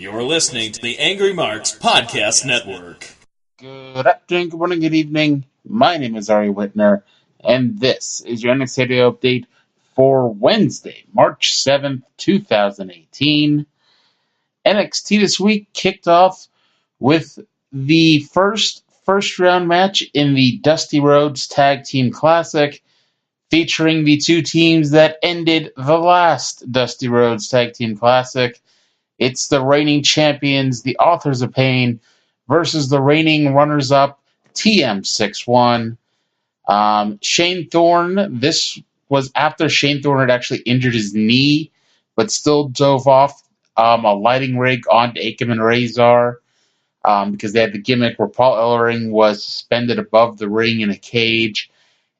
You're listening to the Angry Marks Podcast Network. Good afternoon, good morning, good evening. My name is Arya Whitner, and this is your NXT update for Wednesday, March 7th, 2018. NXT this week kicked off with the first round match in the Dusty Rhodes Tag Team Classic, featuring the two teams that ended the last Dusty Rhodes Tag Team Classic. It's the reigning champions, the Authors of Pain, versus the reigning runners-up, TM61. Shane Thorne, this was after Shane Thorne had actually injured his knee, but still dove off a lighting rig onto Akam and Razor, because they had the gimmick where Paul Ellering was suspended above the ring in a cage,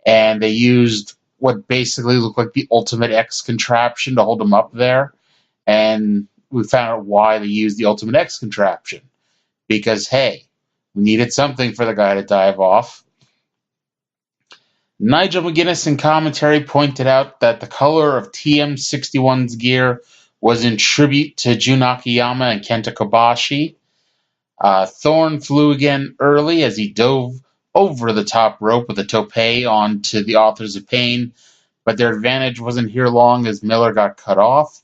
and they used what basically looked like the Ultimate X contraption to hold him up there. And we found out why they used the Ultimate X contraption. Because, hey, we needed something for the guy to dive off. Nigel McGuinness in commentary pointed out that the color of TM61's gear was in tribute to Jun Akiyama and Kenta Kobashi. Thorne flew again early as he dove over the top rope with a tope onto the Authors of Pain, but their advantage wasn't here long as Miller got cut off.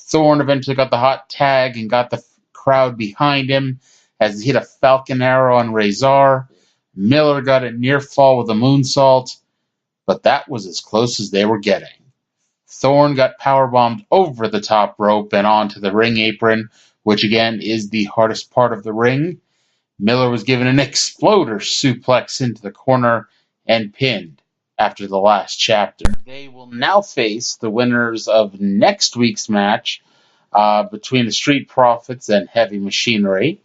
Thorne eventually got the hot tag and got the crowd behind him as he hit a Falcon Arrow on Razor. Miller got a near fall with a moonsault, but that was as close as they were getting. Thorne got powerbombed over the top rope and onto the ring apron, which again is the hardest part of the ring. Miller was given an exploder suplex into the corner and pinned after the last chapter. They will now face the winners of next week's match between the Street Profits and Heavy Machinery.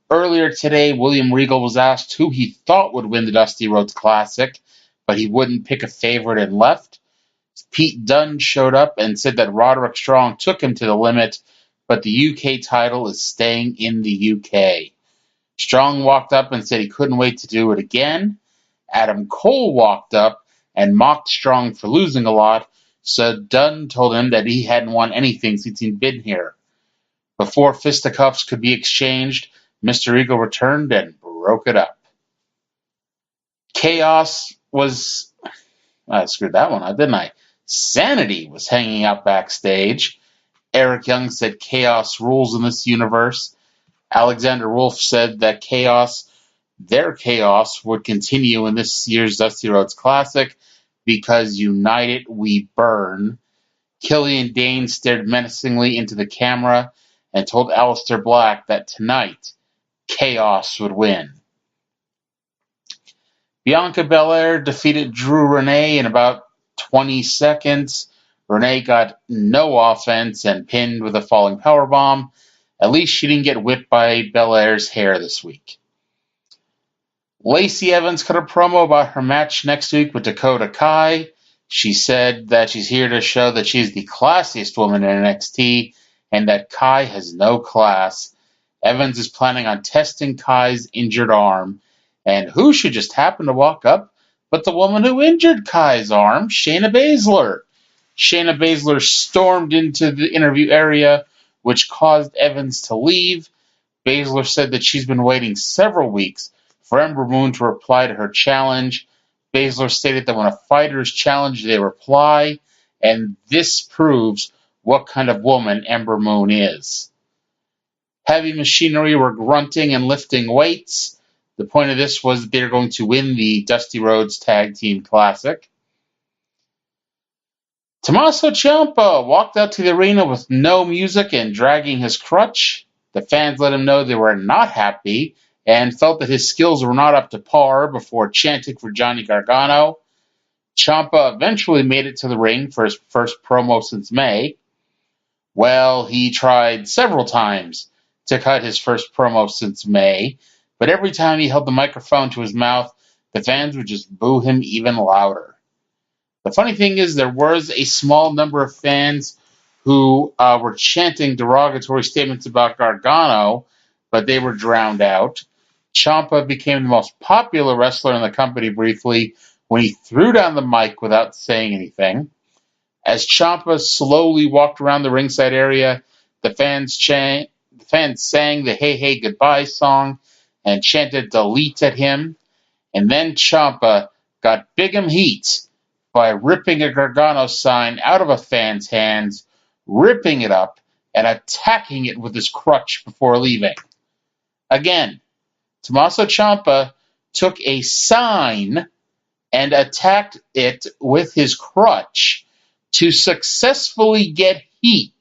Earlier today, William Regal was asked who he thought would win the Dusty Rhodes Classic, but he wouldn't pick a favorite and left. Pete Dunne showed up and said that Roderick Strong took him to the limit, but the UK title is staying in the UK. Strong walked up and said he couldn't wait to do it again. Adam Cole walked up and mocked Strong for losing a lot, so Dunne told him that he hadn't won anything since he'd been here. Before fisticuffs could be exchanged, Mr. Eagle returned and broke it up. Chaos was... I screwed that one up, didn't I? Sanity was hanging out backstage. Eric Young said Chaos rules in this universe. Alexander Wolf said that their chaos, would continue in this year's Dusty Rhodes Classic because united we burn. Killian Dain stared menacingly into the camera and told Aleister Black that tonight, Chaos would win. Bianca Belair defeated Drew Renee in about 20 seconds. Renee got no offense and pinned with a falling powerbomb. At least she didn't get whipped by Belair's hair this week. Lacey Evans cut a promo about her match next week with Dakota Kai. She said that she's here to show that she's the classiest woman in NXT and that Kai has no class. Evans is planning on testing Kai's injured arm. And who should just happen to walk up but the woman who injured Kai's arm, Shayna Baszler. Shayna Baszler stormed into the interview area, which caused Evans to leave. Baszler said that she's been waiting several weeks for Ember Moon to reply to her challenge. Baszler stated that when a fighter is challenged, they reply, and this proves what kind of woman Ember Moon is. Heavy Machinery were grunting and lifting weights. The point of this was that they were going to win the Dusty Rhodes Tag Team Classic. Tommaso Ciampa walked out to the arena with no music and dragging his crutch. The fans let him know they were not happy and felt that his skills were not up to par before chanting for Johnny Gargano. Ciampa eventually made it to the ring for his first promo since May. Well, he tried several times to cut his first promo since May, but every time he held the microphone to his mouth, the fans would just boo him even louder. The funny thing is there was a small number of fans who were chanting derogatory statements about Gargano, but they were drowned out. Ciampa became the most popular wrestler in the company briefly when he threw down the mic without saying anything. As Ciampa slowly walked around the ringside area, the fans the fans sang the Hey Hey Goodbye song and chanted delete at him. And then Ciampa got big heat by ripping a Gargano sign out of a fan's hands, ripping it up, and attacking it with his crutch before leaving. Again, Tommaso Ciampa took a sign and attacked it with his crutch to successfully get heat.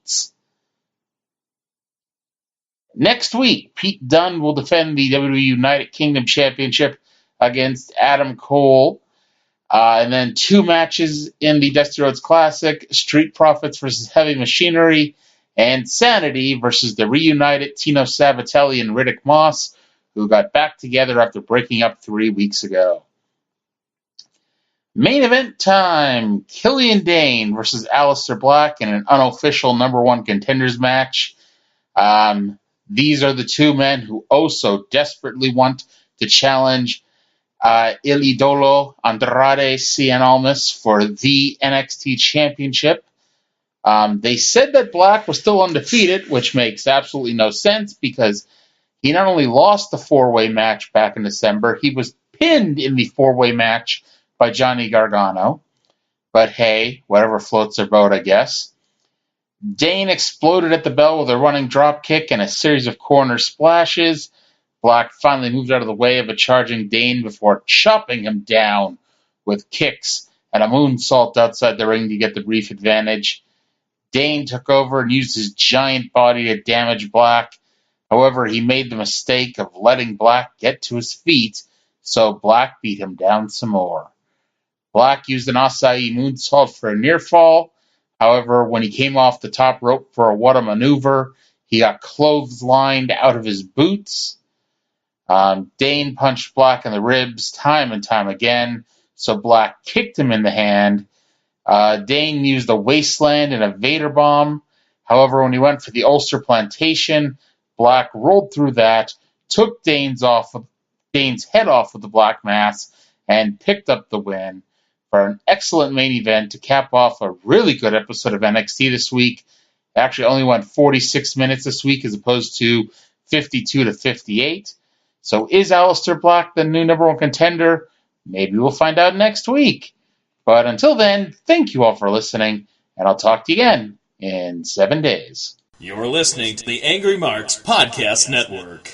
Next week, Pete Dunne will defend the WWE United Kingdom Championship against Adam Cole. And then 2 matches in the Dusty Rhodes Classic, Street Profits versus Heavy Machinery, and Sanity versus the reunited Tino Sabatelli and Riddick Moss, who got back together after breaking up 3 weeks ago. Main event time, Killian Dain versus Aleister Black in an unofficial number 1 contenders match. These are the 2 men who also desperately want to challenge Il Idolo Andrade Cien Almas for the NXT Championship. They said that Black was still undefeated, which makes absolutely no sense because he not only lost the 4-way match back in December, he was pinned in the 4-way match by Johnny Gargano. But hey, whatever floats their boat, I guess. Dain exploded at the bell with a running drop kick and a series of corner splashes. Black finally moved out of the way of a charging Dain before chopping him down with kicks and a moonsault outside the ring to get the brief advantage. Dain took over and used his giant body to damage Black. However, he made the mistake of letting Black get to his feet, so Black beat him down some more. Black used an Asai moonsault for a near fall. However, when he came off the top rope for a what a maneuver, he got clotheslined out of his boots. Dain punched Black in the ribs time and time again, so Black kicked him in the hand. Dain used a wasteland and a Vader bomb. However, when he went for the Ulster plantation, Black rolled through that, took Dain's head off with the Black Mass, and picked up the win for an excellent main event to cap off a really good episode of NXT this week. It actually only went 46 minutes this week as opposed to 52 to 58. So is Aleister Black the new number 1 contender? Maybe we'll find out next week. But until then, thank you all for listening, and I'll talk to you again in 7 days. You're listening to the Angry Marks Podcast Network.